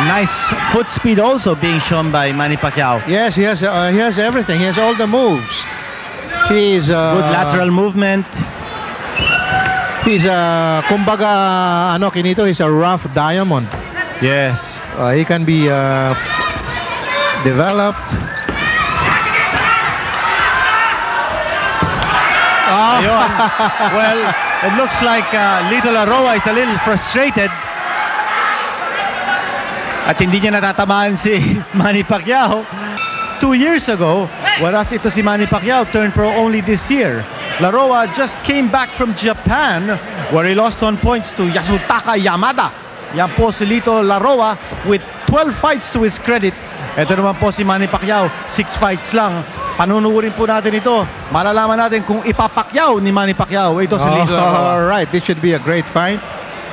nice foot speed also being shown by Manny Pacquiao. Yes, he has everything. He has all the moves. He's Good lateral movement. He's kumbaga ano kinito, he's a rough diamond. Yes. He can be developed. Ayun. Well, it looks like Lito Laroa is a little frustrated. At hindi niya natatamaan si Manny Pacquiao 2 years ago, whereas ito si Manny Pacquiao turned pro only this year. Laroa just came back from Japan where he lost on points to Yasutaka Yamada. Yan po si Lito Laroa with 12 fights to his credit. Ito naman po si Manny Pacquiao, 6 fights lang. Panunurin po natin ito. Malalaman natin kung ipapakyaw ni Manny Pacquiao. Ito si Lito Laroa. All right, this should be a great fight.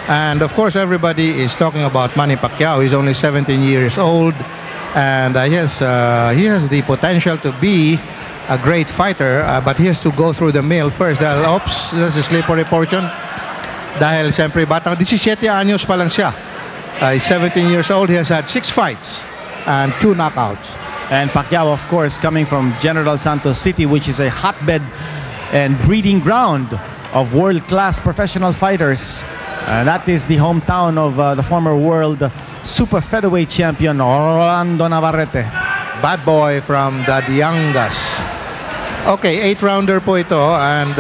And of course, everybody is talking about Manny Pacquiao. He's only 17 years old, and yes, he has the potential to be a great fighter, but he has to go through the mill first. Dahil, oops, that's a slippery portion. Dahil siyempre, batang 17 anyos pa lang siya. He's 17 years old. He has had 6 fights and 2 knockouts. And Pacquiao, of course, coming from General Santos City, which is a hotbed and breeding ground of world-class professional fighters. That is the hometown of the former world super featherweight champion Rolando Navarrete. Bad boy from the Diangas. Okay, 8-rounder po ito, and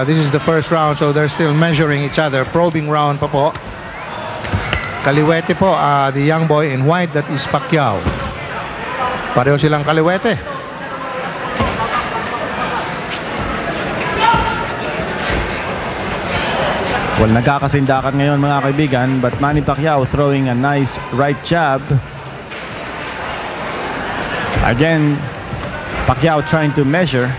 this is the first round, so they're still measuring each other. Probing round pa po. Kaliwete po, the young boy in white, that is Pacquiao. Pareho silang kaliwete. Well, nagkakasindakan ngayon mga kaibigan, but Manny Pacquiao throwing a nice right jab. Again, Pacquiao trying to measure.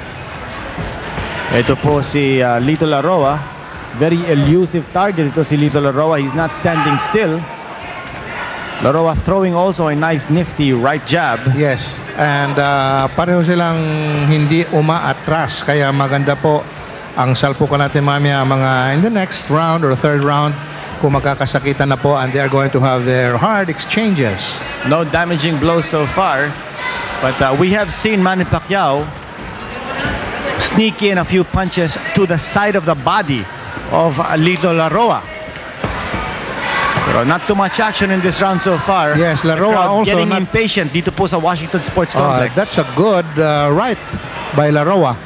Ito po si Lito Laroa. Very elusive target ito si Lito Laroa. He's not standing still. Laroa throwing also a nice nifty right jab. Yes, and pareho silang hindi umaatras, kaya maganda po ang salpukan natin mamaya mga in the next round or third round kung magkakasakitan na po, and they are going to have their hard exchanges. No damaging blows so far, but we have seen Manny Pacquiao sneak in a few punches to the side of the body of Lito Laroa. Pero not too much action in this round so far. Yes, Laroa also getting impatient dito po sa Washington Sports Complex. That's a good right by Laroa.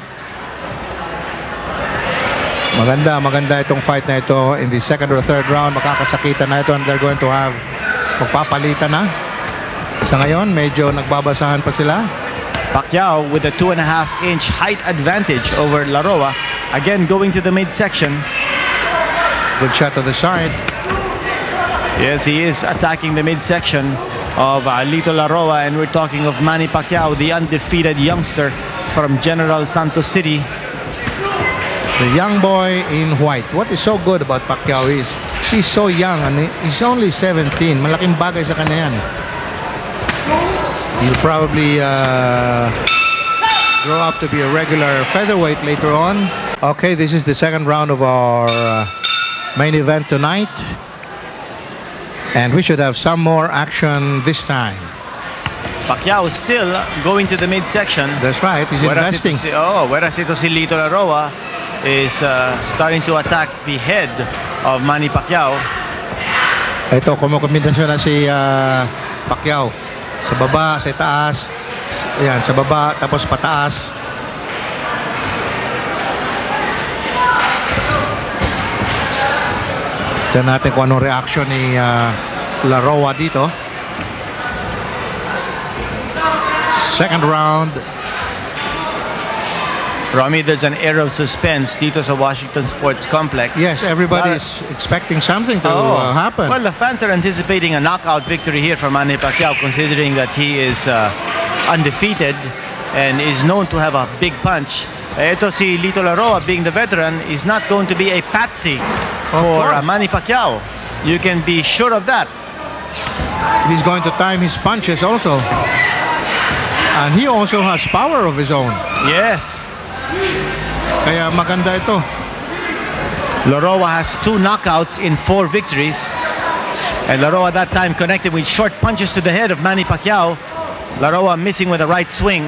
Maganda itong fight na ito. In the second or third round, makakasakitan na ito, and they're going to have magpapalitan na. Sa ngayon, medyo nagbabasahan pa sila. Pacquiao with a 2.5-inch height advantage over Laroa. Again, going to the midsection. Good shot to the side. Yes, he is attacking the midsection of Lito Laroa, and we're talking of Manny Pacquiao, the undefeated youngster from General Santos City. The young boy in white. What is so good about Pacquiao is he's so young, and he's only 17. Malaking bagay sa kanya yan. He'll probably grow up to be a regular featherweight later on. Okay, this is the second round of our main event tonight, and we should have some more action this time. Pacquiao still going to the midsection. That's right, he's investing. Whereas ito si Lito Laroa is starting to attack the head of Manny Pacquiao. Ito, kumukombinasyon na si Pacquiao. Sa baba, sa taas. Ayan, sa baba, tapos pataas. Tignan natin kung anong reaction ni Laroa dito. Second round. Romy, there's an air of suspense dito sa Washington Sports Complex. Yes, everybody's expecting something to happen. Well, the fans are anticipating a knockout victory here for Manny Pacquiao, considering that he is undefeated and is known to have a big punch. Ito si Lito Laroa, being the veteran, is not going to be a patsy for Manny Pacquiao. You can be sure of that. He's going to time his punches also. And he also has power of his own. Yes. Kaya maganda ito. Laroa has 2 knockouts in 4 victories. And Laroa that time connected with short punches to the head of Manny Pacquiao. Laroa missing with a right swing.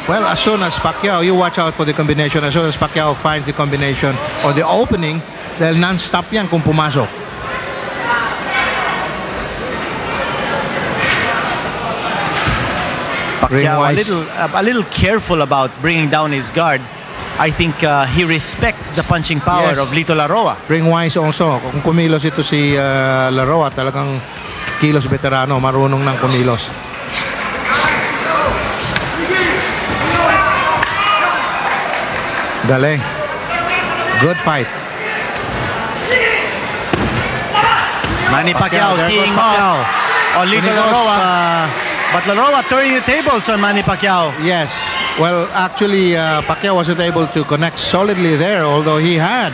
Well, as soon as Pacquiao, you watch out for the combination. As soon as Pacquiao finds the combination or the opening, dahil non-stop yan kung pumasok. Pacquiao a little careful about bringing down his guard. I think he respects the punching power Yes. of Lito Laroa. Ring-wise also, kung kumilos ito si Laroa, talagang kilos veterano, marunong ng kumilos. Galing. Good fight. Manny Pacquiao there goes teeing Pacquiao. off on Lito He goes, Laroa. But Laroa turning the tables on Manny Pacquiao. yes. Well, actually, Pacquiao wasn't able to connect solidly there, although he had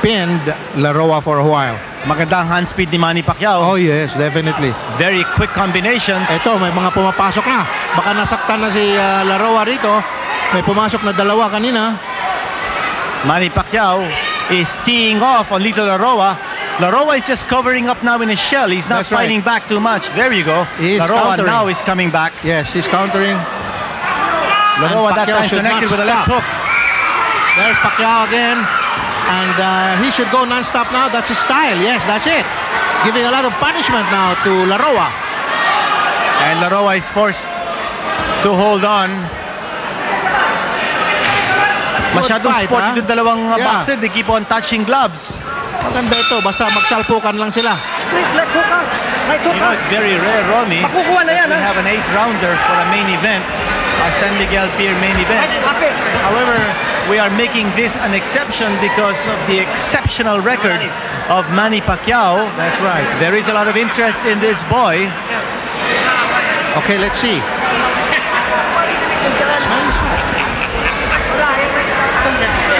pinned Laroa for a while. Magandang hand speed ni Manny Pacquiao. Oh, yes, definitely. Very quick combinations. Ito, may mga pumapasok na. Baka nasaktan na si Laroa rito. May pumasok na dalawa kanina. Manny Pacquiao is teeing off on Lito Laroa. Laroa is just covering up now in his shell. He's not That's right. fighting back too much. There you go. He is Laroa countering. now is coming back. Yes, he's countering. Laroa And that Pacquiao time should connected not with a left stop. hook. There's Pacquiao again. And he should go non-stop now. That's his style. Yes, that's it. Giving a lot of punishment now to Laroa. And Laroa is forced to hold on. Masyadong fight, sport ha? yung dalawang Yeah. boxer. They keep on touching gloves. Maganda ito. Basta magsalpukan lang sila. Straight leg hook ka. Right hook You know, ka. it's very rare, Romy. Makukuha na yan, We ha? have an 8-rounder for a main event, a San Miguel Pier main event. Right, happy. However, we are making this an exception because of the exceptional record of Manny Pacquiao. That's right. There is a lot of interest in this boy. Okay, let's see.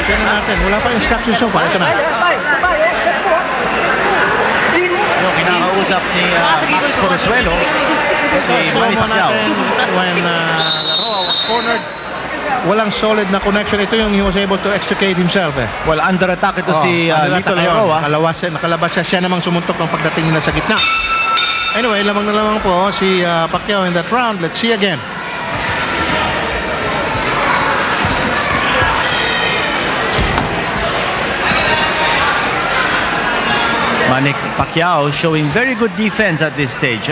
Tingnan natin. Wala pa instruction so far. Ito na. Yung kinakausap ni Max Porusuelo, si Manny Slow mo Pacquiao. natin when Laroa was cornered. Walang solid na connection. Ito yung he was able to extricate himself eh. Well, under attack ito si Lito Laroa. Nakalabas siya namang sumuntok ng pagdating nila sa gitna. Anyway, lamang na lamang po si Pacquiao in that round. Let's see again. Manny Pacquiao showing very good defense at this stage.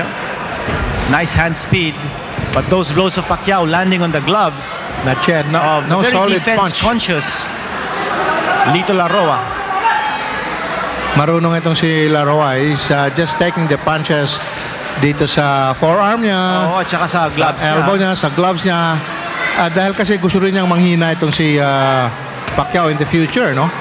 Nice hand speed, but those blows of Pacquiao landing on the gloves Not yet. of No the very solid defense punch. conscious Lito Laroa. Marunong itong si Laroa. He's just taking the punches dito sa forearm niya, Oo, tsaka sa sa gloves elbow niya. niya, sa gloves niya. Dahil kasi gusto rin niyang manghina itong si Pacquiao in the future, no?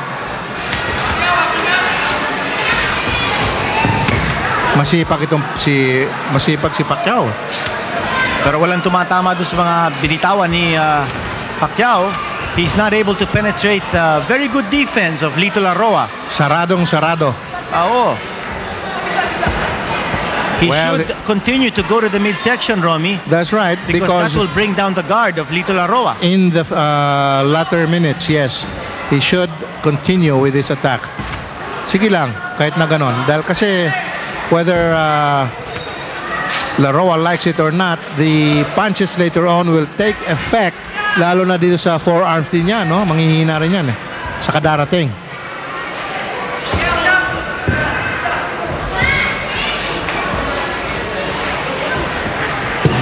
Masipag si Pacquiao. Pero walang tumatama doon sa mga binitawan ni Pacquiao. He's not able to penetrate very good defense of Lito Laroa. Saradong sarado. Oo. He Well, should continue to go to the midsection, Romy, That's right, because that will bring down the guard of Lito Laroa. in the latter minutes, yes, he should continue with his attack. Sige lang, kahit na ganon. Dahil kasi whether Laroa likes it or not, the punches later on will take effect, lalo na dito sa forearms din yan, no? Manghihina rin yan eh, sa kadarating.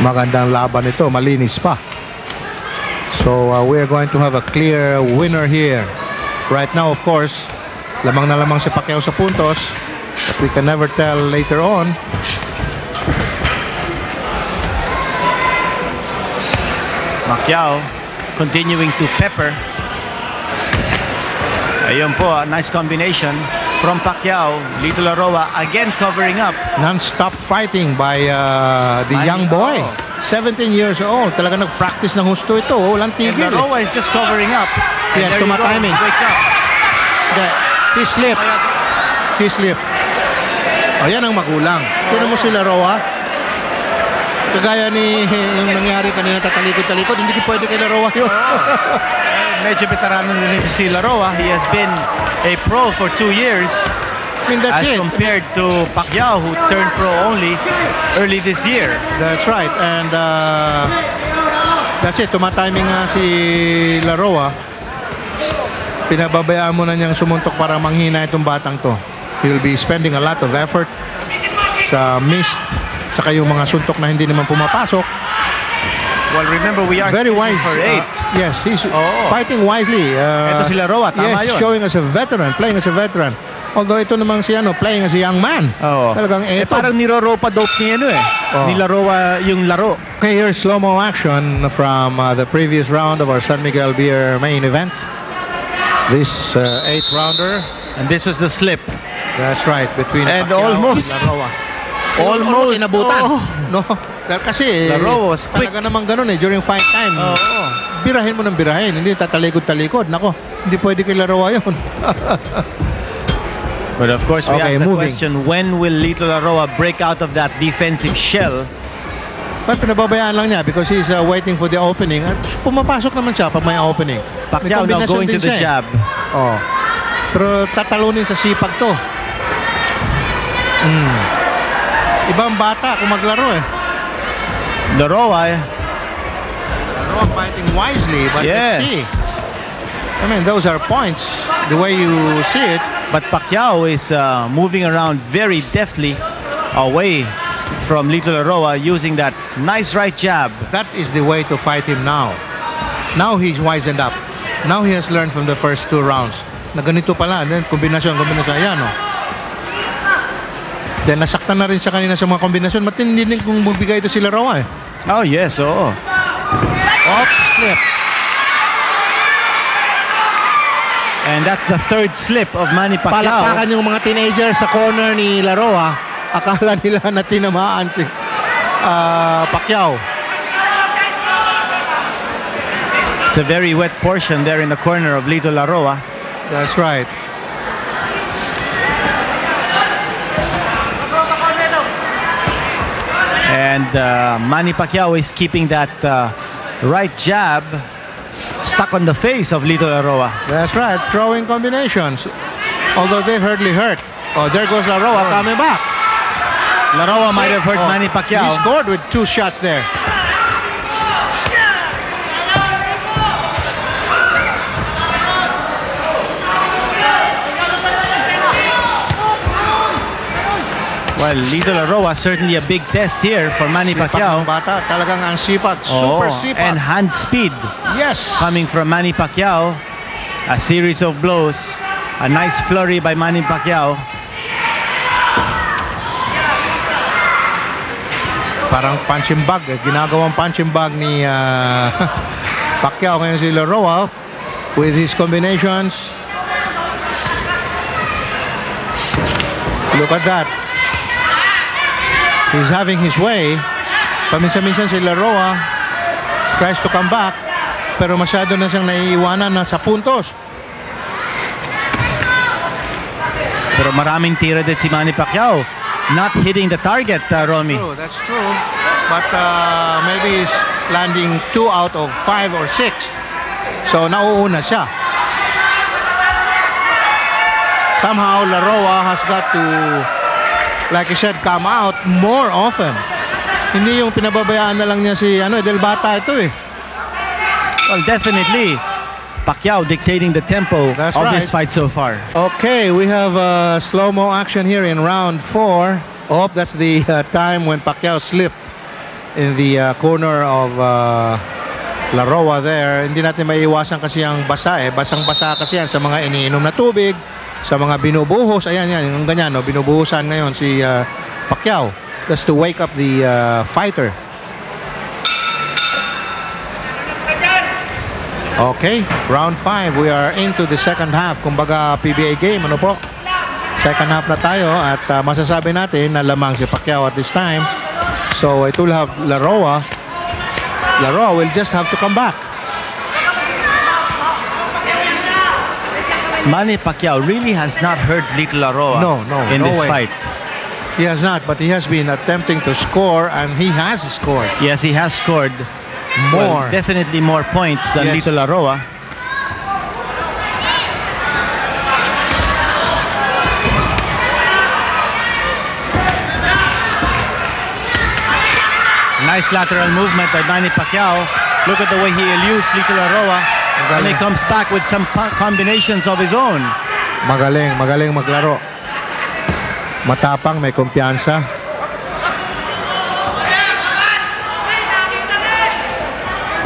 Magandang laban ito, malinis pa. So we're going to have a clear winner here. Right now, of course, lamang na lamang si Pacquiao sa puntos. But we can never tell later on. Pacquiao continuing to pepper. Ayun po, a nice combination from Pacquiao. Lito Laroa again covering up. Non-stop fighting by the Manny, young boy. oh. 17 years old. Talaga nag-practice ng husto ito. Walang And tigil. Laroa is just covering up. And Yes, there you go. tumatiming. He wakes up. He slipped. He slipped. O, yan ang magulang. Tignan mo si Laroa. Kagaya ni yung nangyari kanina, tatalikod-talikod. Hindi pwede kay Laroa yun. Medyo veterano din ito si Laroa. He has been a pro for 2 years. I mean, that's as it. compared to Pacquiao, who turned pro only early this year. That's right. And that's it. Tumatiming nga si Laroa. Pinababayaan mo na niyang sumuntok para manghina itong batang to. He'll be spending a lot of effort sa missed, tsaka yung mga suntok na hindi naman pumapasok. Well, remember, we are Very wise. for 8. Yes, he's Oo. fighting wisely. Ito si Laroa, tama yes, yun. showing as a veteran, playing as a veteran. Although ito namang si playing as a young man. Oo. Talagang Parang niroropa dope ni Oo. ni Laroa yung laro. Okay, here's slow-mo action from the previous round of our San Miguel Beer main event. This 8-rounder. And this was the slip. That's right, between And Pacquiao almost. and Laroa. Almost. inabutan. Oh. No, dahil kasi Laroa was quick. talaga naman ganun during fight time. Oo. Birahin mo ng birahin, hindi tatalikod-talikod. Nako, hindi pwede kay Laroa yun. But of course, we Okay, asked the moving. question, when will Lito Laroa break out of that defensive shell? But pinababayaan lang niya because he's waiting for the opening. At pumapasok naman siya pag may opening. Pacquiao May now kombinasyon going to din the siya jab. Oh. Pero tatalunin sa sipag to. Ibang bata kung maglaro Laroa, Laroa fighting wisely, but Yes. let's see. I mean, those are points, the way you see it. but Pacquiao is moving around very deftly away from Lito Laroa using that nice right jab. That is the way to fight him now. Now he's wisened up. Now he has learned from the first 2 rounds. Na ganito pala, then kombinasyon, ayan Then nasaktan na rin siya kanina sa mga kombinasyon. Matindi din kung magbigay ito si Laroa Oh yes, oo. Off slip. And that's the 3rd slip of Manny Pacquiao. Palakpakan yung mga teenager sa corner ni Laroa. Akala nila na tinamaan si Pacquiao. It's a very wet portion there in the corner of Lito Laroa. That's right. And Manny Pacquiao is keeping that right jab stuck on the face of Lito Laroa. That's right. Throwing combinations. Although they hardly hurt. Oh, there goes Laroa coming back. Laroa might have hurt Manny Pacquiao. He scored with 2 shots there. Well, Lito Laroa certainly a big test here for Manny Sipag Pacquiao. ng bata. Talagang ang sipag. Super sipag. And hand speed yes. coming from Manny Pacquiao. A series of blows. A nice flurry by Manny Pacquiao. Parang punching bag. Ginagawang punching bag ni Pacquiao ngayon si Laroa with his combinations. Look at that. He's having his way. Paminsan-minsan si Laroa tries to come back, pero masyado na siyang naiiwanan na sa puntos. Pero maraming tira din si Manny Pacquiao. Not hitting the target, Romy. That's true. But maybe he's landing 2 out of 5 or 6. So nauuna siya. Somehow Laroa has got to, like I said, come out more often. Hindi yung pinababayaan na lang niya si Del Bata ito Well, definitely Pacquiao dictating the tempo That's of right. this fight so far. Okay, we have slow-mo action here in round 4. Oh, that's the time when Pacquiao slipped in the corner of Laroa there. Hindi natin maiiwasan kasi ang basa Basang-basa kasi yan sa mga iniinom na tubig, sa mga binubuhos. Ayan, yung ganyan, binubuhusan ngayon si Pacquiao. That's to wake up the fighter. Okay, round 5. We are into the second half. Kumbaga PBA game, po? Second half na tayo at masasabi natin na lamang si Pacquiao at this time. So it will have Laroa. Laroa will just have to come back. Manny Pacquiao really has not hurt Lito Laroa in no this way. fight. He has not, but he has been attempting to score, and he has scored Yes, he has scored more. well, definitely more points than Yes. Lito Laroa. Nice lateral movement by Manny Pacquiao. Look at the way he eludes Lito Laroa. And he comes back with some combinations of his own. Magaling maglaro. Matapang, may kumpiyansa.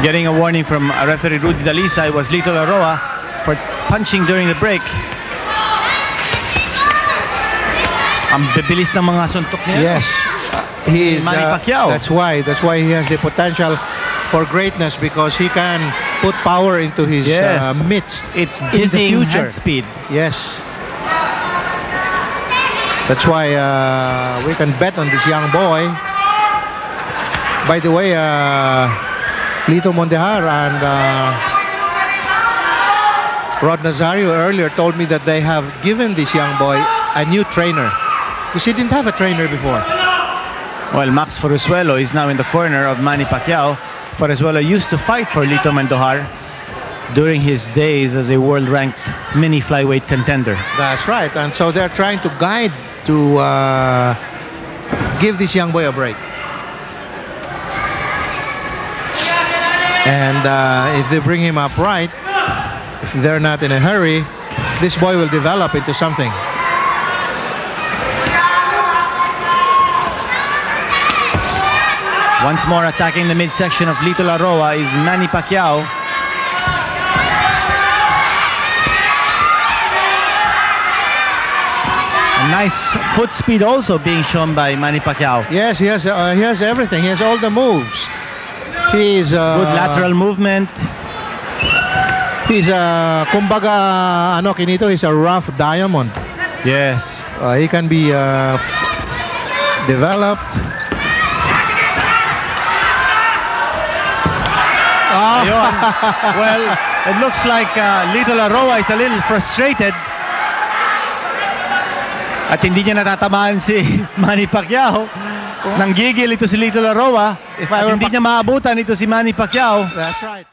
Getting a warning from referee Rudy Dalisa, it was Lito Laroa for punching during the break. Ang bibilis ng mga suntok niya. Yes. He is Manny Pacquiao. that's why he has the potential for greatness, because he can put power into his mitts. It's in the dizzying future. head speed. Yes. That's why we can bet on this young boy. By the way, Lito Mondejar and Rod Nazario earlier told me that they have given this young boy a new trainer, because he didn't have a trainer before. Well, Max Ferruzuelo is now in the corner of Manny Pacquiao. Ferruzuelo used to fight for Lito Mondejar during his days as a world-ranked mini flyweight contender. That's right, and so they're trying to guide to give this young boy a break. And if they bring him up right, if they're not in a hurry, this boy will develop into something. Once more attacking the midsection of Lito Laroa is Manny Pacquiao. A nice foot speed also being shown by Manny Pacquiao. Yes, he has everything. He has all the moves. He's Good lateral movement. He's kumbaga ano kinito, he's a rough diamond. Yes. He can be developed. Ayun. Well, it looks like Lito Laroa is a little frustrated. At hindi niya natatamaan si Manny Pacquiao. Nanggigil ito si Lito Laroa. If I were At hindi niya maabutan ito si Manny Pacquiao. That's right.